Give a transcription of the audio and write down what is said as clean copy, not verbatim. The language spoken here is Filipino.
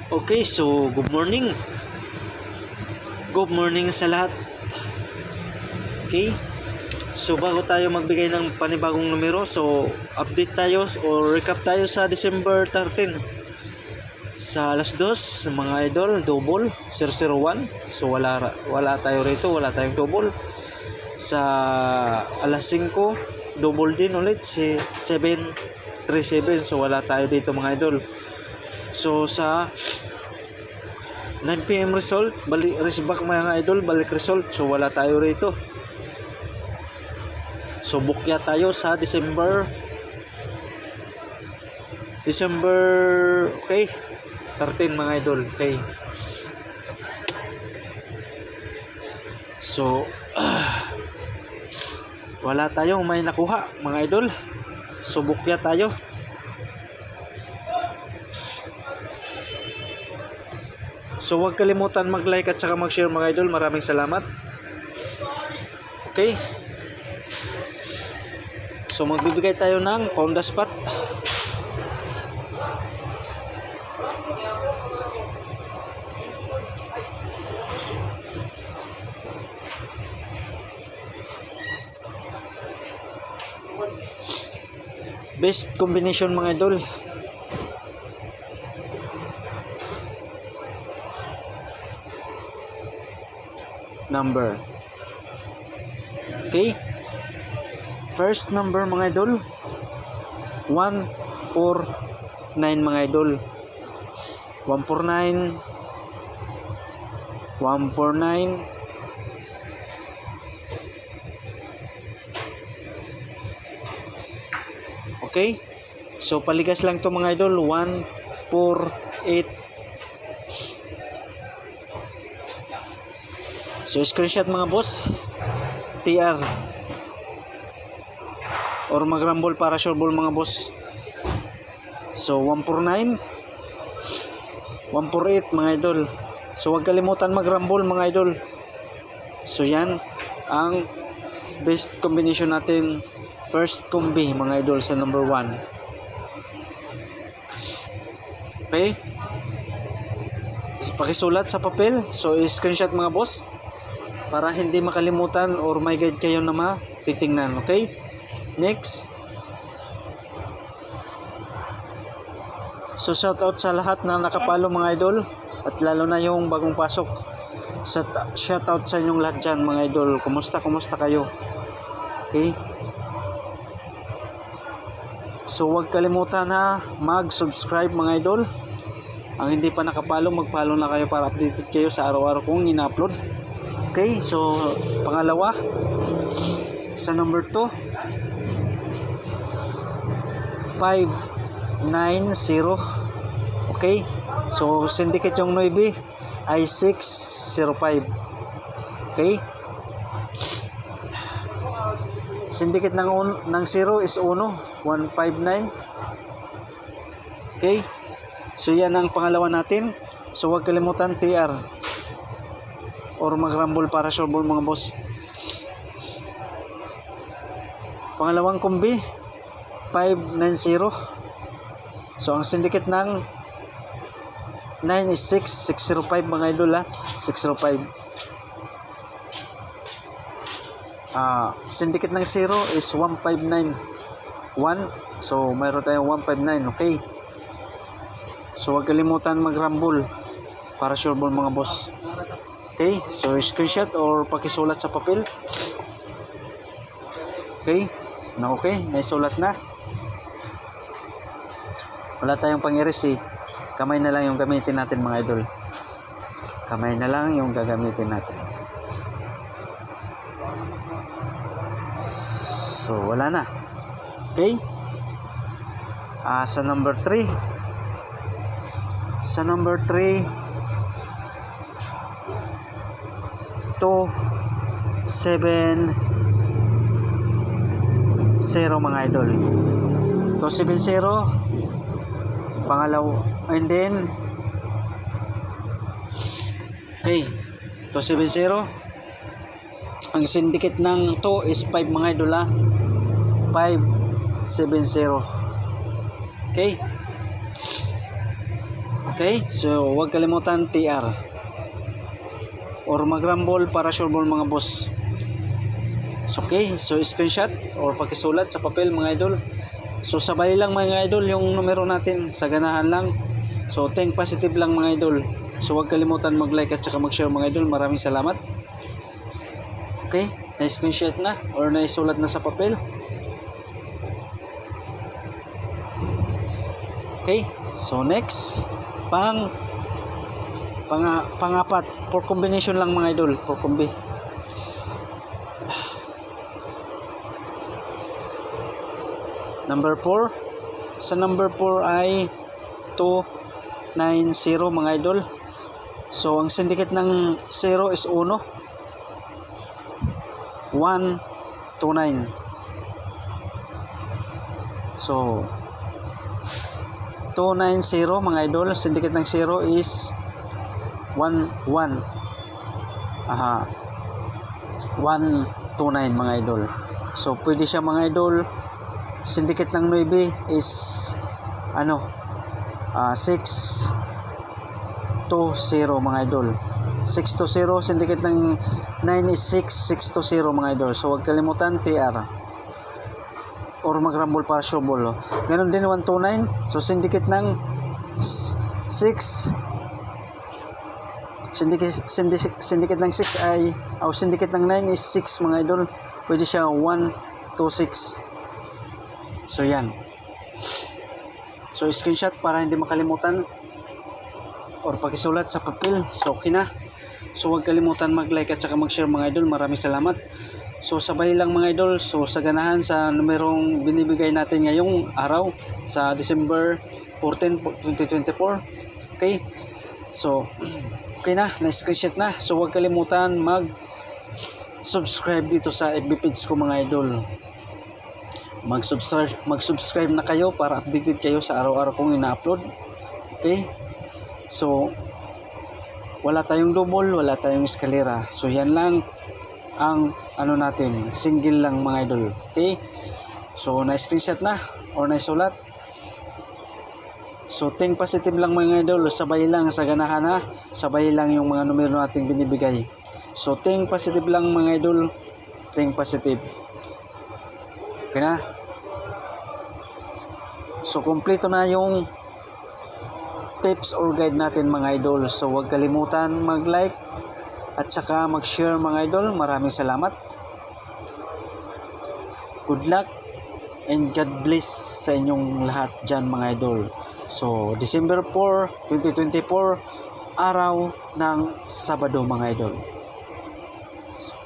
Okay, so good morning. Good morning sa lahat. Okay? So bago tayo magbigay ng panibagong numero, so update tayo o recap tayo sa December 13. Sa alas 2, mga idol, double 001. So wala tayo rito, wala tayong double. Sa alas 5, double din ulit si 737. So wala tayo dito mga idol. So sa 9 PM result, balik back mga idol, balik result. So wala tayo rito. So bukya tayo sa December okay 13 mga idol. Okay. So wala tayong may nakuha mga idol. So bukya tayo. So huwag kalimutan mag-like at saka mag-share mga idol. Maraming salamat. Okay. So magbibigay tayo ng on the spot. Best combination mga idol. Number. Okay. First number mga idol, 149 mga idol. 149 149 Okay? So paligas lang to mga idol, 148. So screenshot mga boss, TR or magrambol para sure ball mga boss. So 149 148 mga idol. So huwag kalimutan magrambol mga idol. So yan ang best combination natin, first combi mga idol sa number 1. Okay, so, pakisulat sa papel. So screenshot mga boss para hindi makalimutan or may guide kayo na matitingnan. Okay, next. So shout out sa lahat na nakapalo mga idol, at lalo na yung bagong pasok. Shout out sa inyong lahat dyan mga idol. Kumusta kayo? Okay. So huwag kalimutan na mag-subscribe mga idol. Ang hindi pa nakapalo, mag-follow na kayo para updated kayo sa araw-araw kong ina-upload. Okay, so pangalawa sa number 2, 590. Okay, so syndicate yung 9 ay 605. Okay, syndicate ng 0 is 159. Okay, so yan ang pangalawa natin. So huwag kalimutan TR or magrambol para sure ball mga boss. Pangalawang kombi 590. So ang syndicate ng 9 is 605 mga idol ha. 605. Syndicate ng 0 is 1591. So mayroon tayong 159. Okay. So huwag kalimutan magrambol para sure ball mga boss. Okay, so screenshot or pakisulat sa papel. Okay, naisulat na. Wala tayong pang-erase eh. Kamay na lang yung gamitin natin mga idol. Kamay na lang yung gagamitin natin. So wala na. Okay, sa number 3, 270 mga idol. 270 pangalaw, and then okay, 270. Ang syndicate ng 2 is 5 mga idol ha. 570. Okay. Okay? So, huwag kalimutan TR. Or mag-rumble para sure ball mga boss. So, okay? So, screenshot or pakisulat sa papel mga idol. So, sabay lang mga idol yung numero natin. Sa ganahan lang. So, think positive lang mga idol. So, huwag kalimutan mag-like at saka mag-share mga idol. Maraming salamat. Okay? Na-screenshot na or naisulat na sa papel. Okay? So, next. Pangapat. For combination lang mga idol. For combi. Number 4. Sa number 4 ay 290 mga idol. So, ang syndicate ng 0 is 1. 129. So, 290 mga idol. Syndicate ng 0 is 11. 129 mga idol. So, pwede siya mga idol. Syndicate ng 9 is 620 mga idol. 620. Syndicate ng 9 is 620 mga idol. So, huwag kalimutan TR. Or mag-rumble para show ball. Ganon din 129. So, syndicate ng 6. Syndicate ng 6 ay syndicate ng 9 is 6 mga idol. Pwede siya 126. So, yan. So, screenshot para hindi makalimutan or pakisulat sa papel. So, okay na. So, huwag kalimutan mag-like at saka mag-share mga idol. Maraming salamat. So, sabay lang mga idol. So, sa ganahan sa numerong binibigay natin ngayong araw sa December 14, 2024. Okay? So, okay na. Na-screenshot na. So, huwag kalimutan mag-subscribe dito sa FB page ko mga idol. Mag-subscribe na kayo para updated kayo sa araw-araw kong ina-upload. Okay? So, wala tayong double, wala tayong eskalera. So, yan lang ang natin, single lang mga idol. Okay? So, na-screenshot na or na-sulat. So, think positive lang mga idol. Sabay lang sa ganahan ha. Sabay lang yung mga numero nating binibigay. So, think positive lang mga idol. Think positive. Okay na? So, kompleto na yung tips or guide natin mga idol. So, huwag kalimutan mag-like at saka mag-share mga idol. Maraming salamat. Good luck and God bless sa inyong lahat dyan mga idol. So, December 4, 2024, araw ng Sabado mga idol. So,